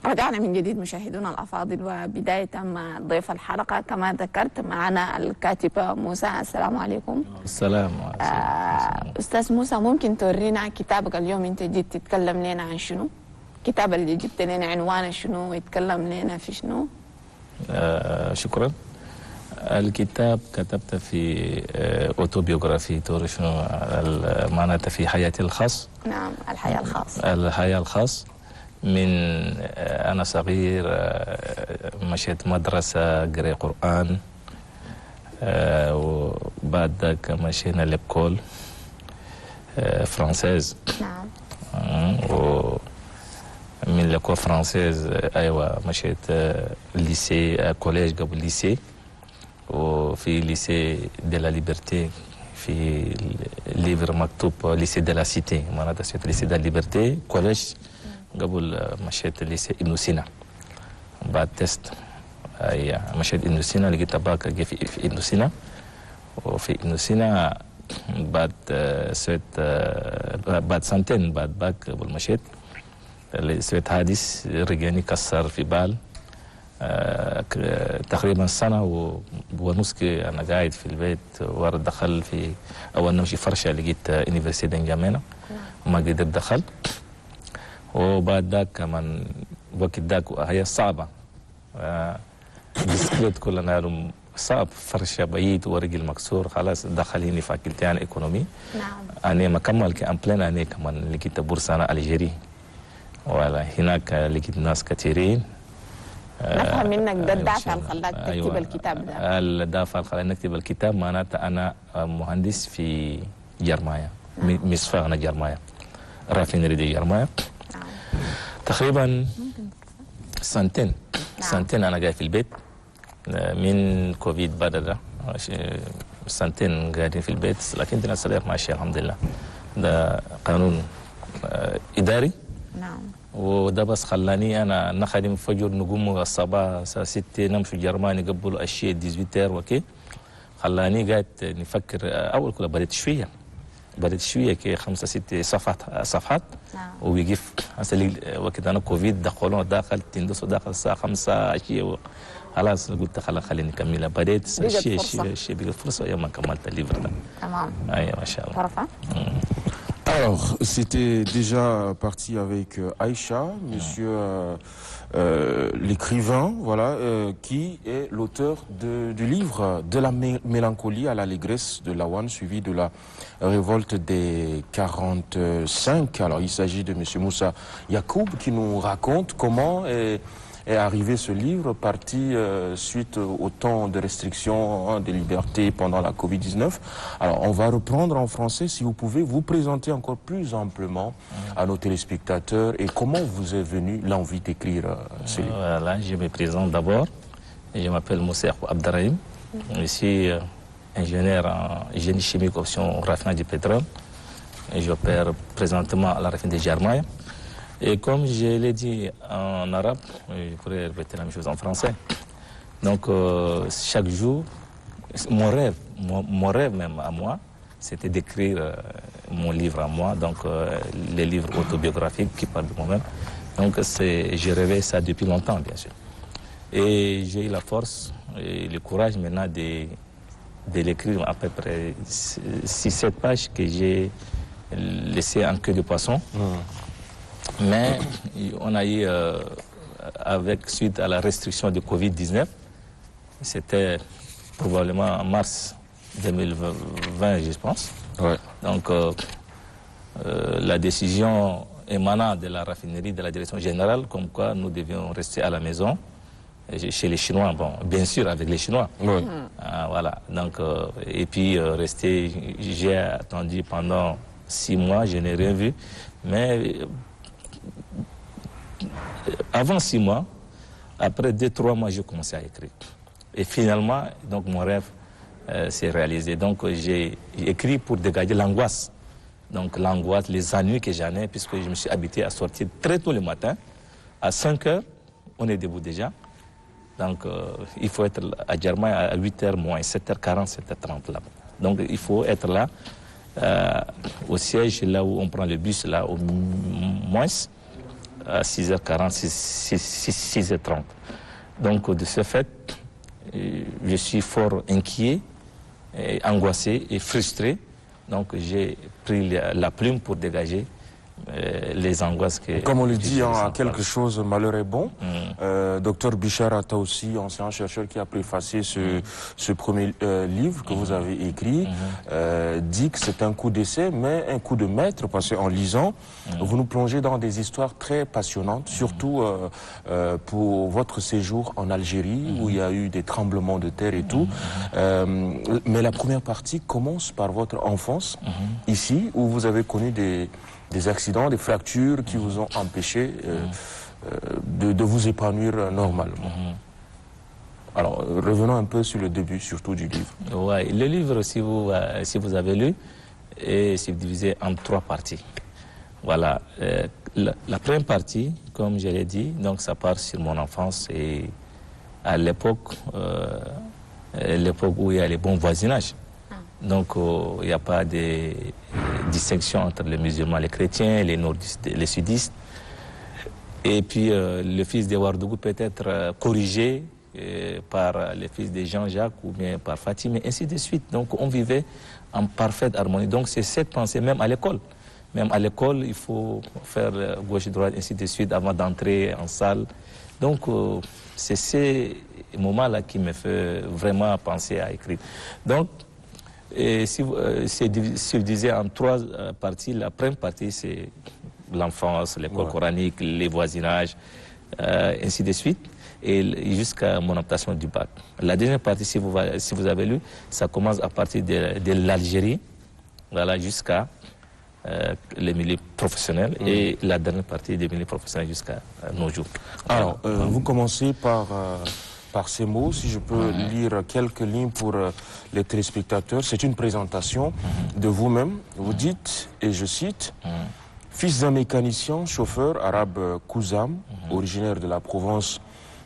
رجعنا من جديد مشاهدونا الأفاضل، وبداية مع ضيف الحلقة كما ذكرت معنا الكاتب موسى. السلام عليكم. السلام أستاذ موسى، ممكن تورينا كتابك اليوم؟ أنت جيت تتكلم لنا عن شنو؟ كتاب اللي جبت لنا عنوانه شنو؟ يتكلم لنا في شنو؟ شكرا. الكتاب كتبت في اوتوبيوغرافي توري شنو معناتها في حياتي الخاص. نعم، الحياة الخاصة. الحياة الخاص من أنا صغير مشيت مدرسة قري قرآن، وبعد ذاك مشينا ليكول فرانسيز. نعم. ومن ليكول فرانسيز أيوة مشيت ليسي كوليج قبل ليسي، وفي ليسي دي لا ليبرتي في ليفر مكتوب ليسي دي لا سيتي، معناتها سيت ليسي دي لا ليبرتي كوليج. قبل مشيت ليسي ابن سينا بعد تيست. أي مشيت ابن سينا لقيت باك جي في ابن سينا، وفي ابن سينا بعد سويت بعد سنتين بعد باك قبل مشيت سويت حادث رجعني كسر في بال تقريبا سنة ونص. أنا قاعد في البيت ورد دخل في أول نمشي فرشة لقيت يونيفرسيتي دنجامينا وما قدرت دخل. وبعد ذاك كمان وقت ذاك هي صعبة، بسكليت كلنا صعب، فرشة بعيد ورجل مكسور، خلاص دخليني فاكولتي أنا إيكونومي. نعم. أنا ما كمل كأمبلين، أنا كمان لقيت بورصة أنا ألجيري، ولا هناك لقيت ناس كثيرين. نفهم منك ده الدافع اللي خلاك تكتب الكتاب ده. الدافع اللي خلاني نكتب الكتاب معناتها أنا مهندس في جرمايا، مصفى أنا جرمايا، رافينري دي جرمايا. تقريبا سنتين. سنتين أنا قاعد في البيت من كوفيد. بعد ده سنتين قاعدين في البيت، لكن أنا صديق ماشي الحمد لله. ده قانون إداري. نعم. وده بس خلاني أنا نخدم فجر نقوم الصباح الساعة 6 نمشي جرماني قبل الشيء 18 وكي. خلاني قاعد نفكر. أول كله بدأت شوية كي 5 6 صفحات. نعم. ويقف هسه وقت أنا كوفيد دخلونا داخل تندس وداخل الساعة 5 شيء، خلاص قلت خليني نكملها. بدأت شيء بقت فرصة يوم ما كملت الليفر ده. تمام. أيوة ما شاء الله. طرفة. Alors, c'était déjà parti avec Aïcha, monsieur l'écrivain, voilà, qui est l'auteur du livre De la mélancolie à l'allégresse de Lawan, suivi de la révolte des 45. Alors, il s'agit de monsieur Moussa Yacoub qui nous raconte comment est arrivé ce livre, parti suite au temps de restriction des libertés pendant la Covid-19. Alors, on va reprendre en français, si vous pouvez vous présenter encore plus amplement à nos téléspectateurs et comment vous est venue l'envie d'écrire ce livre. Voilà, je me présente d'abord. Je m'appelle Moussa Abdarrahim. Je suis ingénieur en génie chimique option raffinage du pétrole. Et j'opère présentement à la raffinerie de Jarmaya. Et comme je l'ai dit en arabe, je pourrais répéter la même chose en français. Donc, chaque jour, mon rêve même à moi, c'était d'écrire mon livre à moi, donc les livres autobiographiques qui parlent de moi-même. Donc, j'ai rêvé ça depuis longtemps, bien sûr. Et j'ai eu la force et le courage maintenant de l'écrire à peu près 6-7 pages que j'ai laissées en queue de poisson. Mais on a eu, suite à la restriction de Covid-19, c'était probablement en mars 2020, je pense. Ouais. Donc, la décision émanant de la raffinerie, de la direction générale, comme quoi nous devions rester à la maison, chez les Chinois, bon, bien sûr avec les Chinois. Ouais. Voilà. Donc, et puis rester, j'ai attendu pendant 6 mois, je n'ai rien vu. Mais avant 6 mois, après 2-3 mois, j'ai commencé à écrire. Et finalement, donc mon rêve s'est réalisé. Donc j'ai écrit pour dégager l'angoisse. Donc l'angoisse, les ennuis que j'en ai, puisque je me suis habitué à sortir très tôt le matin. À 5 heures, on est debout déjà. Donc il faut être à Djerma à 8h moins 7h40, 7h30 là. Donc il faut être là, au siège, là où on prend le bus, là au moins à 6h40, 6h30. Donc, de ce fait, je suis fort inquiet, angoissé et frustré. Donc, j'ai pris la plume pour dégager les angoisses que... Comme on le dit, à quelque chose, malheur est bon. Docteur Bichar Atta aussi, ancien chercheur qui a préfacé ce premier livre que vous avez écrit, dit que c'est un coup d'essai, mais un coup de maître, parce qu'en lisant, vous nous plongez dans des histoires très passionnantes, surtout pour votre séjour en Algérie, où il y a eu des tremblements de terre et tout. Mais la première partie commence par votre enfance, ici, où vous avez connu des accidents, des fractures qui vous ont empêché de vous épanouir normalement. Alors, revenons un peu sur le début, surtout du livre. Ouais, le livre, si vous avez lu, est subdivisé en 3 parties. Voilà. La première partie, comme je l'ai dit, donc ça part sur mon enfance et à l'époque où il y a les bons voisinages. Donc, il n'y a pas de distinction entre les musulmans, les chrétiens, les nordistes, les sudistes. Et puis, le fils de Ouardougou peut être corrigé par le fils de Jean-Jacques ou bien par Fatime, et ainsi de suite. Donc, on vivait en parfaite harmonie. Donc, c'est cette pensée, même à l'école. Même à l'école, il faut faire gauche-droite, ainsi de suite, avant d'entrer en salle. Donc, c'est ces moments-là qui me fait vraiment penser à écrire. Donc, c'est divisé en 3 parties. La première partie, c'est l'enfance, l'école coranique, les voisinages, ainsi de suite, et jusqu'à mon obtention du bac. La deuxième partie, si vous avez lu, ça commence à partir de l'Algérie, voilà, jusqu'à le milieu professionnel, et la dernière partie des milieux professionnels jusqu'à nos jours. Alors, vous commencez par ces mots, si je peux lire quelques lignes pour les téléspectateurs. C'est une présentation de vous-même. Vous dites, et je cite, « Fils d'un mécanicien, chauffeur arabe Kouzam, originaire de la province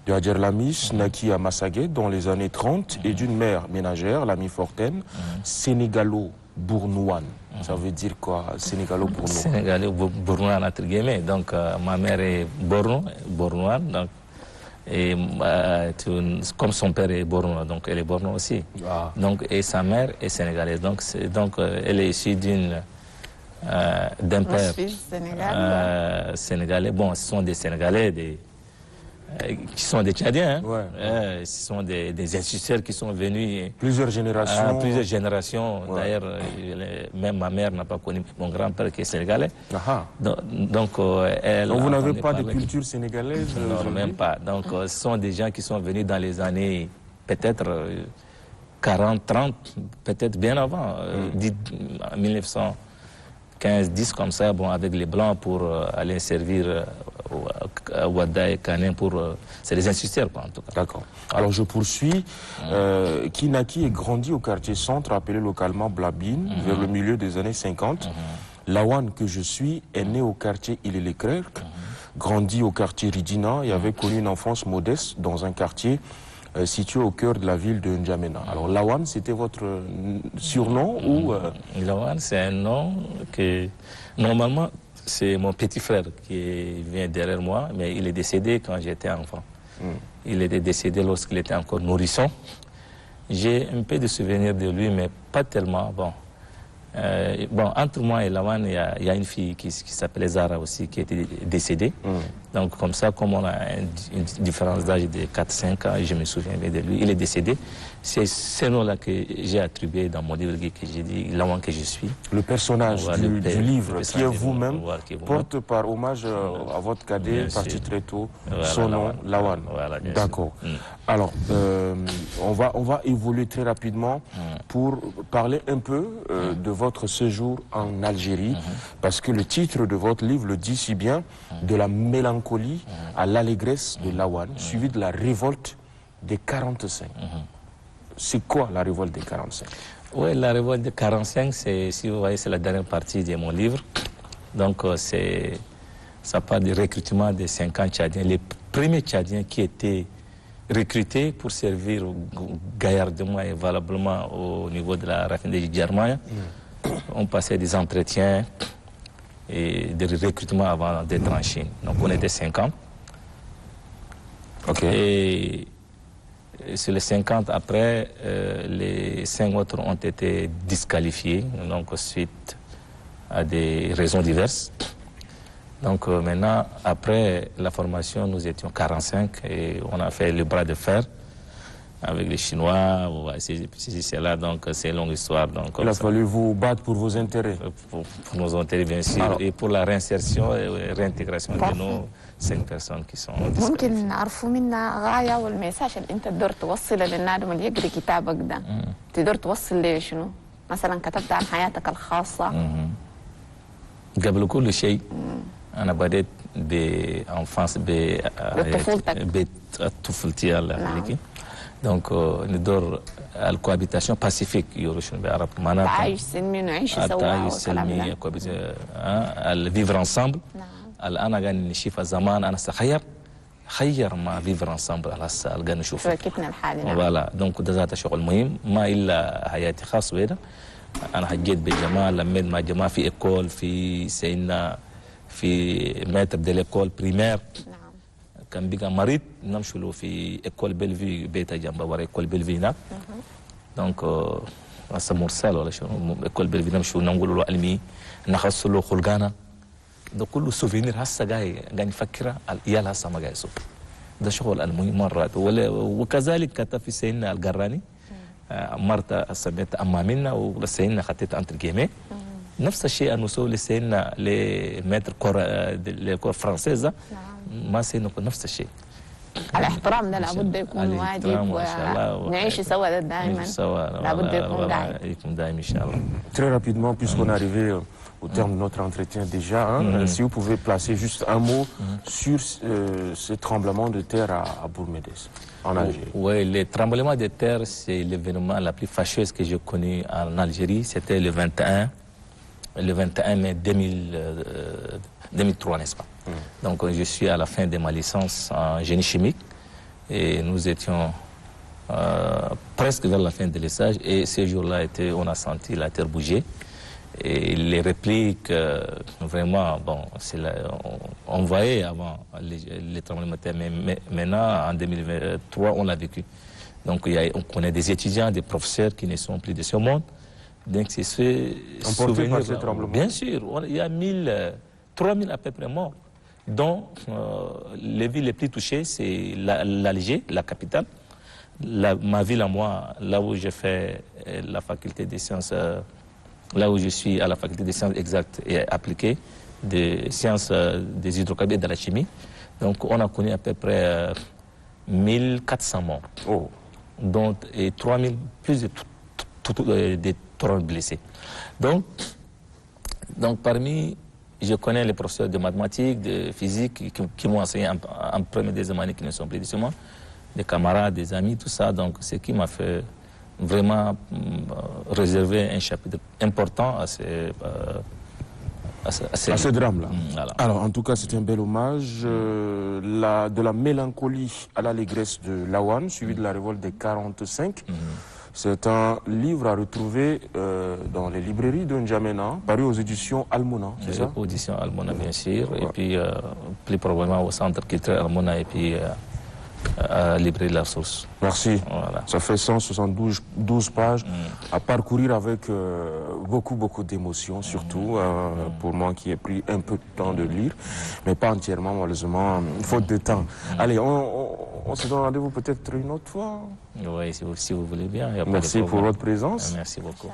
de Hadjer Lamis, naquit à Massaguet dans les années 30, et d'une mère ménagère, l'ami Forten, sénégalo-bournoine. » Ça veut dire quoi, sénégalo-bournoine? Sénégalo-bournoine, entre guillemets. Donc, ma mère est bournoine, donc, et comme son père est bornois, donc elle est bornois aussi. Donc, et sa mère est sénégalaise. Donc, elle est issue d'un père sénégalais. Bon, ce sont des Sénégalais qui sont des Tchadiens. Hein. Ce sont des instituteurs qui sont venus. Plusieurs générations. Plusieurs générations. D'ailleurs, même ma mère n'a pas connu mon grand-père qui est sénégalais. Donc, vous n'avez pas de culture sénégalaise? Non, même pas. Donc, ce sont des gens qui sont venus dans les années, peut-être 40, 30, peut-être bien avant, 1915, 10 comme ça, bon, avec les Blancs pour aller servir à Ouada et Kanem c'est des instituteurs, quoi, en tout cas. D'accord. Alors, je poursuis. Qui naquit et grandit au quartier centre, appelé localement Blabine, vers le milieu des années 50. Lawan, que je suis, est né au quartier Ille-les-Clerc, grandi au quartier Ridina et avait connu une enfance modeste dans un quartier situé au cœur de la ville de N'Djamena. Alors, Lawan, c'était votre surnom ou... Lawan, c'est un nom que, normalement, c'est mon petit frère qui vient derrière moi, mais il est décédé quand j'étais enfant. Il était décédé lorsqu'il était encore nourrisson. J'ai un peu de souvenirs de lui, mais pas tellement. Bon, entre moi et Lawan, il y a une fille qui s'appelait Zara aussi, qui était décédée. Donc, comme ça, comme on a une différence d'âge de 4-5 ans, je me souviens bien de lui. Il est décédé. C'est ce nom-là que j'ai attribué dans mon livre que j'ai dit, Lawan que je suis. Le personnage du livre, qui est vous-même, porte par hommage à votre cadet, parti très tôt, son nom, Lawan. D'accord. Alors, on va évoluer très rapidement pour parler un peu de votre séjour en Algérie, parce que le titre de votre livre le dit si bien, de la mélancolie à l'allégresse de Lawan, suivi de la révolte des 45. C'est quoi la révolte des 45? Oui, la révolte des 45, si vous voyez, c'est la dernière partie de mon livre. Donc, ça parle du recrutement des 50 Tchadiens. Les premiers Tchadiens qui étaient recrutés pour servir gaillardement et valablement au niveau de la raffinerie de Djermaya. On passait des entretiens et de recrutement avant d'être en Chine. Donc on était 50. Ok. Et sur les 50 après, les 5 autres ont été disqualifiés, donc suite à des raisons diverses. Donc maintenant, après la formation, nous étions 45 et on a fait le bras de fer avec les Chinois, c'est là, donc c'est une longue histoire. Donc, Il a fallu vous battre pour vos intérêts. Pour nos intérêts, bien sûr, Alors, et pour la réinsertion et réintégration de nos 5 personnes qui sont disqualifiées. ممكن نعرفوا منا غاية والميساج اللي انت تقدر توصله للنادم اللي يقري كتابك ده تقدر توصل ليه شنو؟ مثلا كتبت عن حياتك الخاصة. قبل كل شيء أنا بديت بأنفانس بطفولتي الأمريكي. دونك ندور الكوابيتاسيون باسيفيك يقولوا شنو بالعربي معناتها تعايش سلمي ونعيش سوا التعايش والكلام السلمي ده. الفيفر انسامبل. نعم. الآن قاعد نشوف زمان أنا خير ما فيفر انسامبل هسه قاعد نشوف شبكتنا الحالي. نعم. فوالا دونك ده ذات شغل مهم ما إلا حياتي خاص بينا. أنا حجيت بالجماعة لميت مع جماعة في إيكول في سينا في متر دي ليكول بريمير. نعم. كان بقى مريض نمشي له في إيكول بلفي بيتا جنب ورا إيكول بلفي هناك. دونك هسه مرسال ولا شنو إيكول بلفي نمشي ونقول له علمي نخص له خلقانا. ده كله سوفينير هسه قاعد نفكره العيال هسه ما قاعد يسوق. ده شغل المهم مرات وكذلك كتب في سينا القراني. مرتا سميت أمامنا ولسينا خطيت أنت الجيمي. نفس الشيء أنه سوي لسينا لمتر كورة فرنسيزة. ما سينا نفس الشيء. الاحترام ده لابد يكون واجب ونعيش سوا ده دائما. لابد يكون دائما إن شاء الله. Très rapidement, puisqu'on est arrivé au terme de notre entretien déjà, hein, si vous pouvez placer juste un mot sur ce tremblement de terre à Bourg-Médès, en Algérie. Oui, le tremblement de terre, c'est l'événement la plus fâcheuse que j'ai connu en Algérie. C'était le 21 mai 2003, n'est-ce pas? Donc je suis à la fin de ma licence en génie chimique et nous étions presque vers la fin de l'essai et ce jour-là, on a senti la terre bouger. Et les répliques, vraiment, bon, on voyait avant les tremblements de terre, mais maintenant, en 2023, on l'a vécu. Donc, on connaît des étudiants, des professeurs qui ne sont plus de ce monde. Donc, c'est ce emporté par ce tremblement. Bien sûr, il y a 3000 à peu près morts, dont les villes les plus touchées, c'est l'Alger, la capitale. Ma ville à moi, là où j'ai fait la faculté des sciences, là où je suis à la faculté des sciences exactes et appliquées, des sciences des hydrocarbures et de la chimie. Donc on a connu à peu près 1400 morts, dont et 3000, plus de 3000 blessés. Donc parmi, je connais les professeurs de mathématiques, de physique qui m'ont enseigné en première des années qui ne sont plus de ce monde, des camarades, des amis, tout ça. Donc ce qui m'a fait vraiment réserver un chapitre important à ce drame-là. Voilà. Alors, en tout cas, c'est un bel hommage. De la mélancolie à l'allégresse de Lawan, suivi de la révolte des 45. C'est un livre à retrouver dans les librairies de N'Djamena, paru aux éditions Almona, c'est ça? Aux éditions Almona, bien sûr. Ouais. Et puis, plus probablement au centre culturel Almona et puis à la librairie de la Source. Merci. Voilà. Ça fait 172 pages à parcourir avec beaucoup d'émotions, surtout pour moi qui ai pris un peu de temps de lire, mais pas entièrement, malheureusement, faute de temps. Allez, on se donne rendez-vous peut-être une autre fois. Oui, si vous voulez bien. Merci pour votre présence. Merci beaucoup.